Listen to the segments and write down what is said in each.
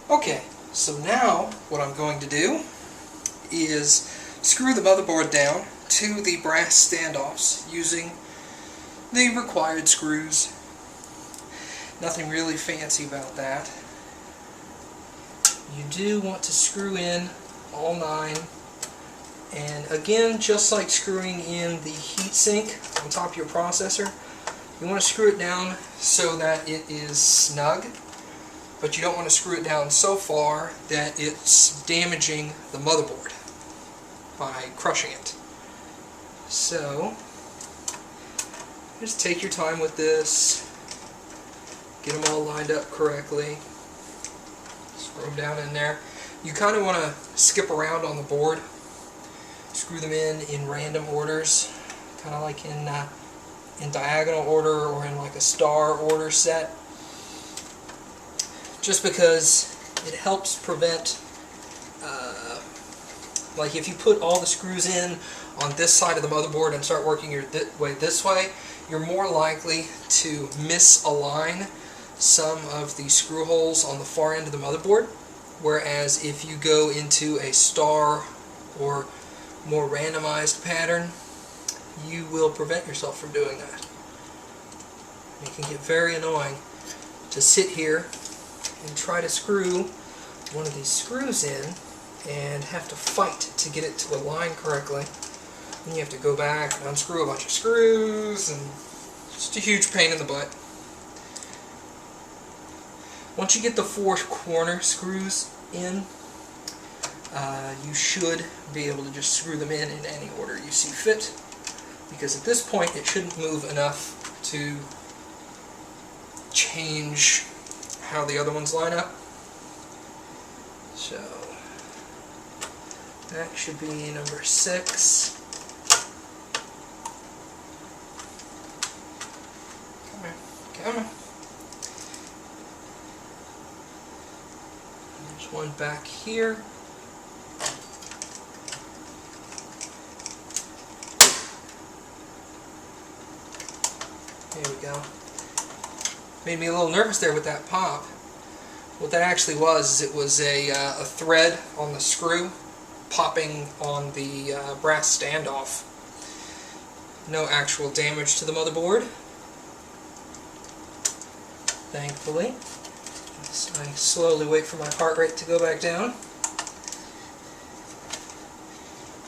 Okay, so now what I'm going to do is screw the motherboard down to the brass standoffs using the required screws. Nothing really fancy about that. You do want to screw in all 9, and again, just like screwing in the heatsink on top of your processor, you want to screw it down so that it is snug, but you don't want to screw it down so far that it's damaging the motherboard by crushing it. So just take your time with this, get them all lined up correctly, screw them down in there. You kind of want to skip around on the board, screw them in random orders, kind of like in diagonal order or in like a star order set, just because it helps prevent, like if you put all the screws in on this side of the motherboard and start working your this way, you're more likely to misalign some of the screw holes on the far end of the motherboard, whereas if you go into a star or more randomized pattern, you will prevent yourself from doing that. It can get very annoying to sit here and try to screw one of these screws in and have to fight to get it to align correctly. Then you have to go back and unscrew a bunch of screws, and it's just a huge pain in the butt. Once you get the 4 corner screws in, you should be able to just screw them in any order you see fit, because at this point it shouldn't move enough to change how the other ones line up. So that should be number 6. Come on, come on. There's one back here. There we go. Made me a little nervous there with that pop. What that actually was is it was a thread on the screw popping on the brass standoff. No actual damage to the motherboard, thankfully. So I slowly wait for my heart rate to go back down.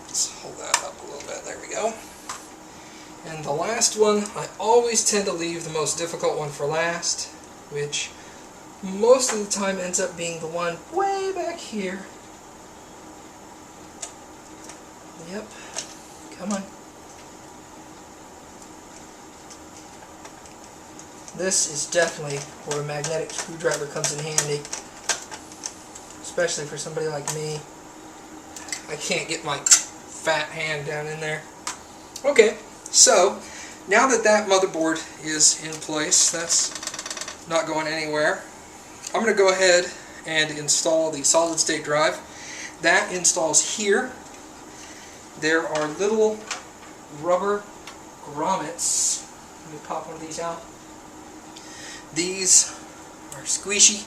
Let's hold that up a little bit. There we go. And the last one, I always tend to leave the most difficult one for last, which most of the time ends up being the one way back here. Yep, come on. This is definitely where a magnetic screwdriver comes in handy, especially for somebody like me. I can't get my fat hand down in there. Okay. So, now that that motherboard is in place, that's not going anywhere, I'm going to go ahead and install the solid state drive. That installs here. There are little rubber grommets. Let me pop one of these out. These are squishy.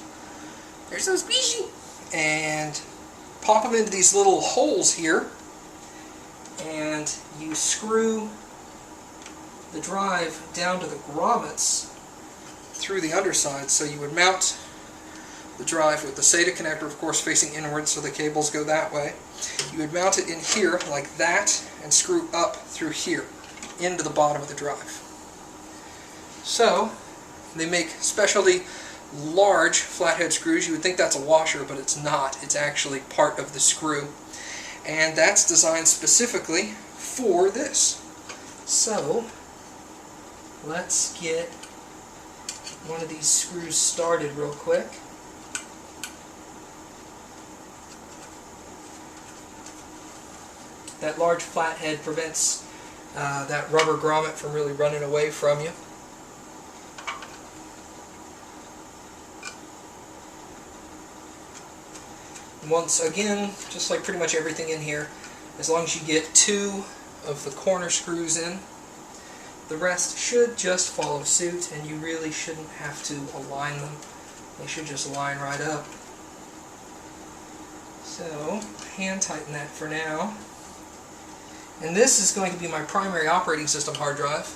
They're so squishy. And pop them into these little holes here, and you screw the drive down to the grommets through the underside. So you would mount the drive with the SATA connector, of course, facing inward, so the cables go that way. You would mount it in here like that and screw up through here into the bottom of the drive. So they make specially large flathead screws. You would think that's a washer, but it's not. It's actually part of the screw, and that's designed specifically for this. So let's get one of these screws started real quick. That large flathead prevents that rubber grommet from really running away from you. Once again, just like pretty much everything in here, as long as you get 2 of the corner screws in, the rest should just follow suit, and you really shouldn't have to align them. They should just line right up. So, hand tighten that for now. And this is going to be my primary operating system hard drive.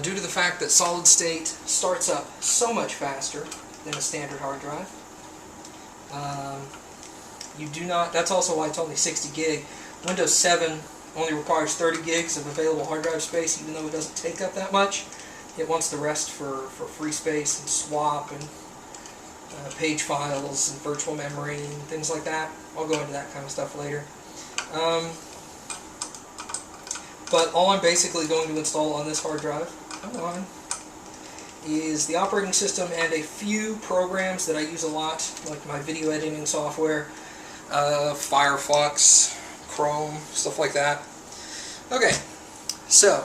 Due to the fact that solid state starts up so much faster than a standard hard drive. You do not, that's also why it's only 60 gig. Windows 7 only requires 30 gigs of available hard drive space, even though it doesn't take up that much. It wants the rest for free space and swap and page files and virtual memory and things like that. I'll go into that kind of stuff later. But all I'm basically going to install on this hard drive, is the operating system and a few programs that I use a lot, like my video editing software, Firefox, Chrome, stuff like that. Okay, so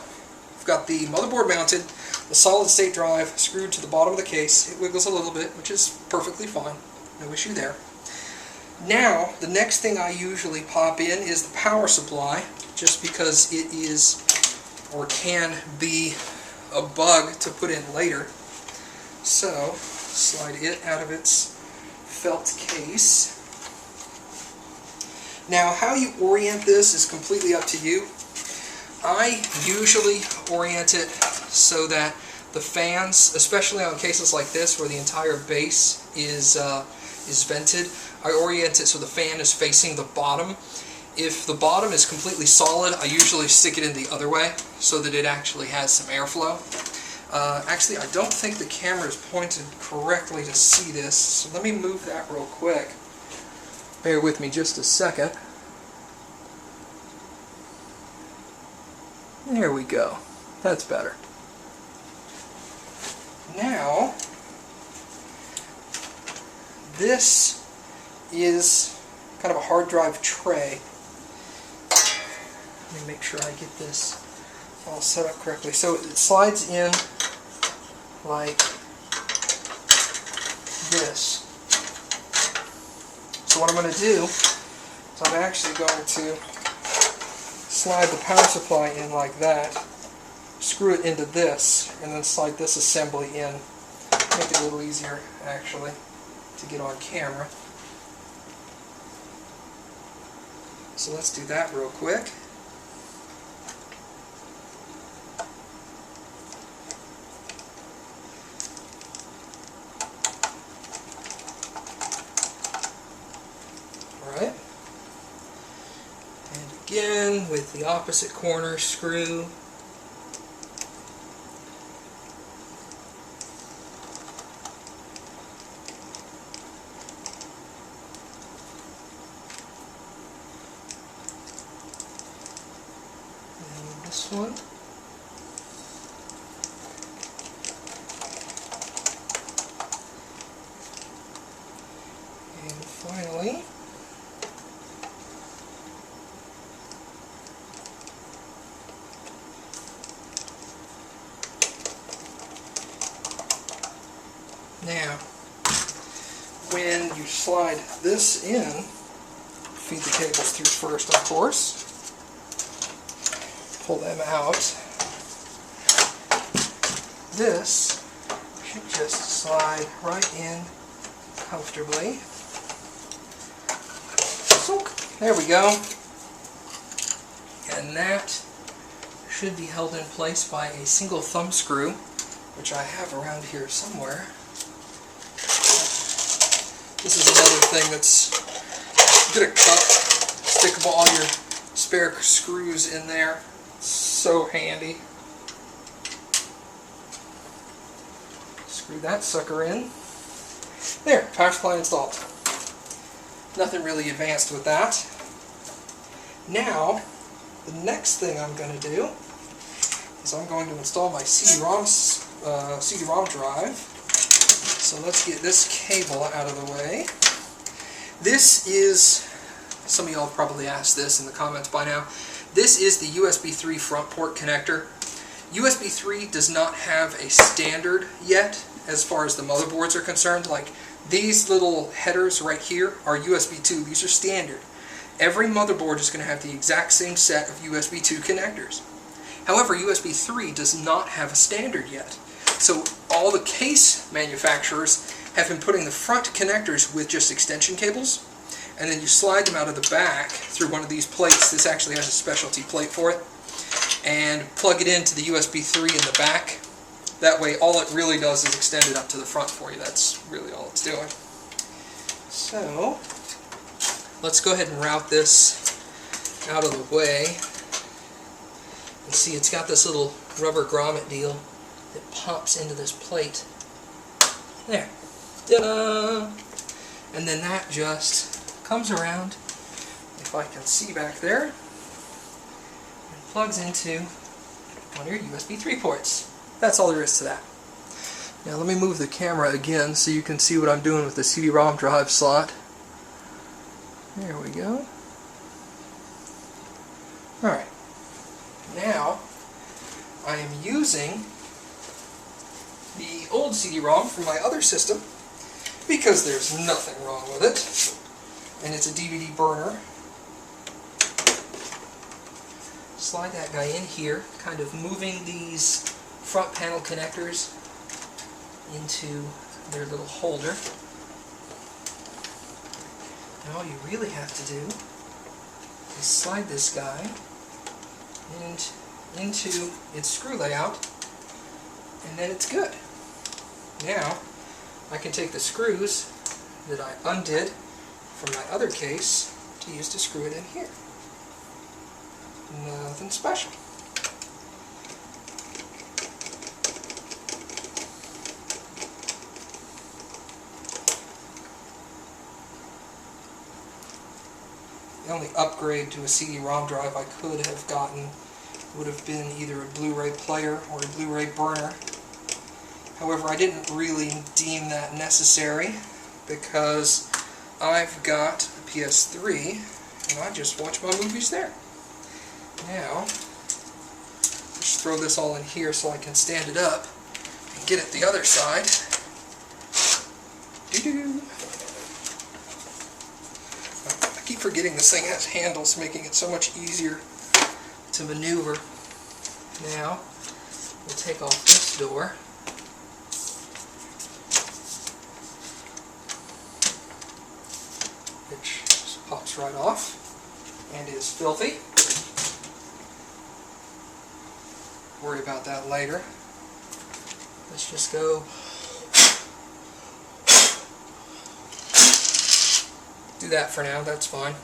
I've got the motherboard mounted, the solid state drive screwed to the bottom of the case. It wiggles a little bit, which is perfectly fine. No issue there. Now, the next thing I usually pop in is the power supply, just because it is, or can be, a bug to put in later. So, slide it out of its felt case. Now, how you orient this is completely up to you. I usually orient it so that the fans, especially on cases like this where the entire base is vented, I orient it so the fan is facing the bottom. If the bottom is completely solid, I usually stick it in the other way so that it actually has some airflow. Actually, I don't think the camera is pointed correctly to see this, so let me move that real quick. Bear with me just a second. There we go. That's better. Now, this is kind of a hard drive tray. Let me make sure I get this all set up correctly. So it slides in like this. So what I'm going to do is I'm actually going to slide the power supply in like that, screw it into this, and then slide this assembly in. Make it a little easier, actually, to get on camera. So let's do that real quick. Alright. And again, with the opposite corner screw. This one. And finally, now, when you slide this in, feed the cables through first, of course. Pull them out. This should just slide right in comfortably. So, there we go. And that should be held in place by a single thumb screw, which I have around here somewhere. This is another thing that's, get a cup, stick all your spare screws in there. So handy. Screw that sucker in. There, power supply installed. Nothing really advanced with that. Now, the next thing I'm going to do is I'm going to install my CD-ROM drive. So let's get this cable out of the way. This is, some of y'all have probably asked this in the comments by now, this is the USB 3 front port connector. USB 3 does not have a standard yet as far as the motherboards are concerned. Like these little headers right here are USB 2. These are standard. Every motherboard is going to have the exact same set of USB 2 connectors. However, USB 3 does not have a standard yet. So all the case manufacturers have been putting the front connectors with just extension cables, and then you slide them out of the back through one of these plates. This actually has a specialty plate for it, and plug it into the USB 3 in the back. That way all it really does is extend it up to the front for you. That's really all it's doing. So let's go ahead and route this out of the way. And see, it's got this little rubber grommet deal that pops into this plate. There. Ta-da! And then that just comes around, if I can see back there, and plugs into one of your USB 3 ports. That's all there is to that. Now let me move the camera again so you can see what I'm doing with the CD-ROM drive slot. There we go. Alright. Now I am using the old CD-ROM from my other system because there's nothing wrong with it, and it's a DVD burner. Slide that guy in here, kind of moving these front panel connectors into their little holder. And all you really have to do is slide this guy into its screw layout, and then it's good. Now I can take the screws that I undid from my other case to use to screw it in here. Nothing special. The only upgrade to a CD-ROM drive I could have gotten would have been either a Blu-ray player or a Blu-ray burner. However, I didn't really deem that necessary because I've got a PS3 and I just watch my movies there. Now, just throw this all in here so I can stand it up and get it the other side. Doo-doo. I keep forgetting this thing has handles, making it so much easier to maneuver. Now, we'll take off this door. Which just pops right off and is filthy. Worry about that later. Let's just go do that for now, that's fine.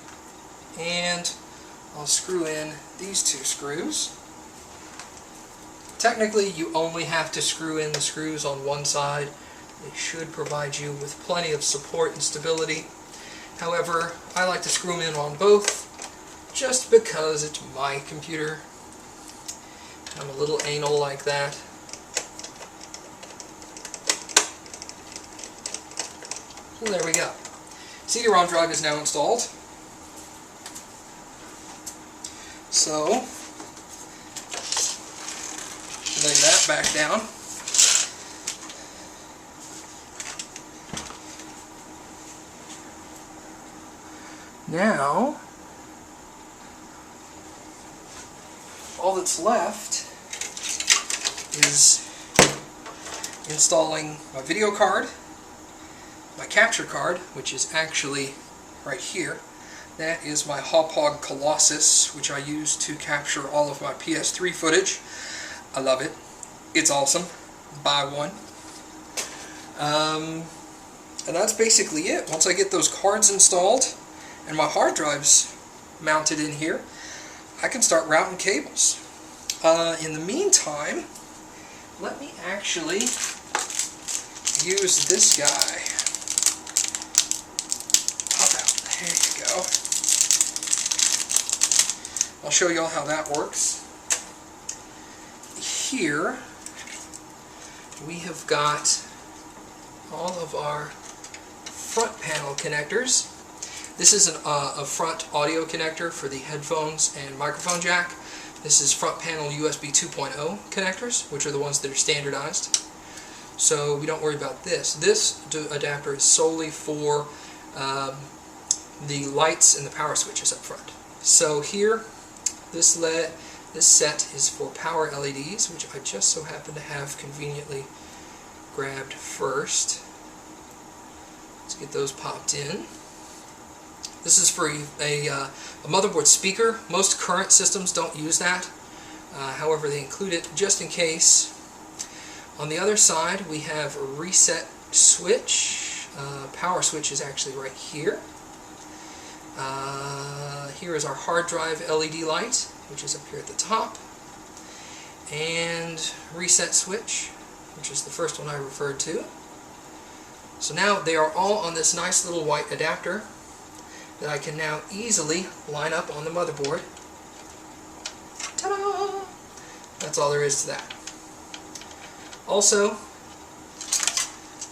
And I'll screw in these two screws. Technically you only have to screw in the screws on one side. They should provide you with plenty of support and stability. However, I like to screw them in on both just because it's my computer. I'm a little anal like that. So there we go. CD-ROM drive is now installed. So, lay that back down. Now, all that's left is installing my video card, my capture card, which is actually right here. That is my Hauppauge Colossus, which I use to capture all of my PS3 footage. I love it. It's awesome. Buy one. And that's basically it. Once I get those cards installed and my hard drives mounted in here, I can start routing cables. In the meantime, let me actually use this guy. Pop out. There you go. I'll show you all how that works. Here we have got all of our front panel connectors. This is a front audio connector for the headphones and microphone jack. This is front panel USB 2.0 connectors, which are the ones that are standardized. So we don't worry about this. This adapter is solely for the lights and the power switches up front. So here, this set is for power LEDs, which I just so happen to have conveniently grabbed first. Let's get those popped in. This is for a motherboard speaker. Most current systems don't use that. However, they include it just in case. On the other side, we have a reset switch. Power switch is actually right here. Here is our hard drive LED light, which is up here at the top. And reset switch, which is the first one I referred to. So now they are all on this nice little white adapter that I can now easily line up on the motherboard. Ta-da! That's all there is to that. Also,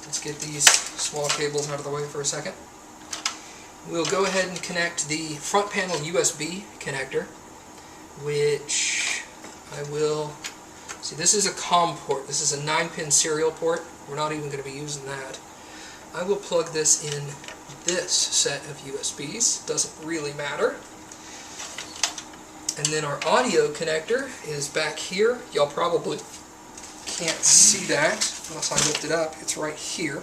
let's get these small cables out of the way for a second. We'll go ahead and connect the front panel USB connector, which I will... See, this is a COM port. This is a 9-pin serial port. We're not even going to be using that. I will plug this in this set of USBs. Doesn't really matter. And then our audio connector is back here. Y'all probably can't see that unless I lift it up. It's right here.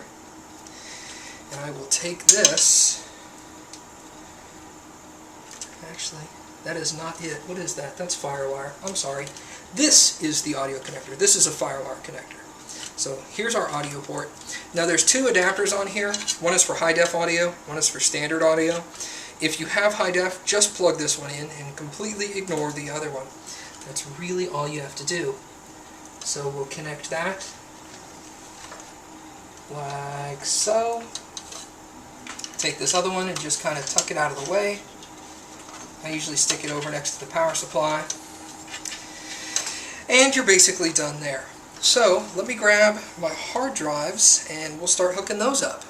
And I will take this. Actually, that is not it. What is that? That's FireWire. I'm sorry. This is the audio connector. This is a FireWire connector. So here's our audio port. Now there's two adapters on here. One is for high def audio, one is for standard audio. If you have high def, just plug this one in and completely ignore the other one. That's really all you have to do. So we'll connect that like so. Take this other one and just kind of tuck it out of the way. I usually stick it over next to the power supply. And you're basically done there. So let me grab my hard drives and we'll start hooking those up.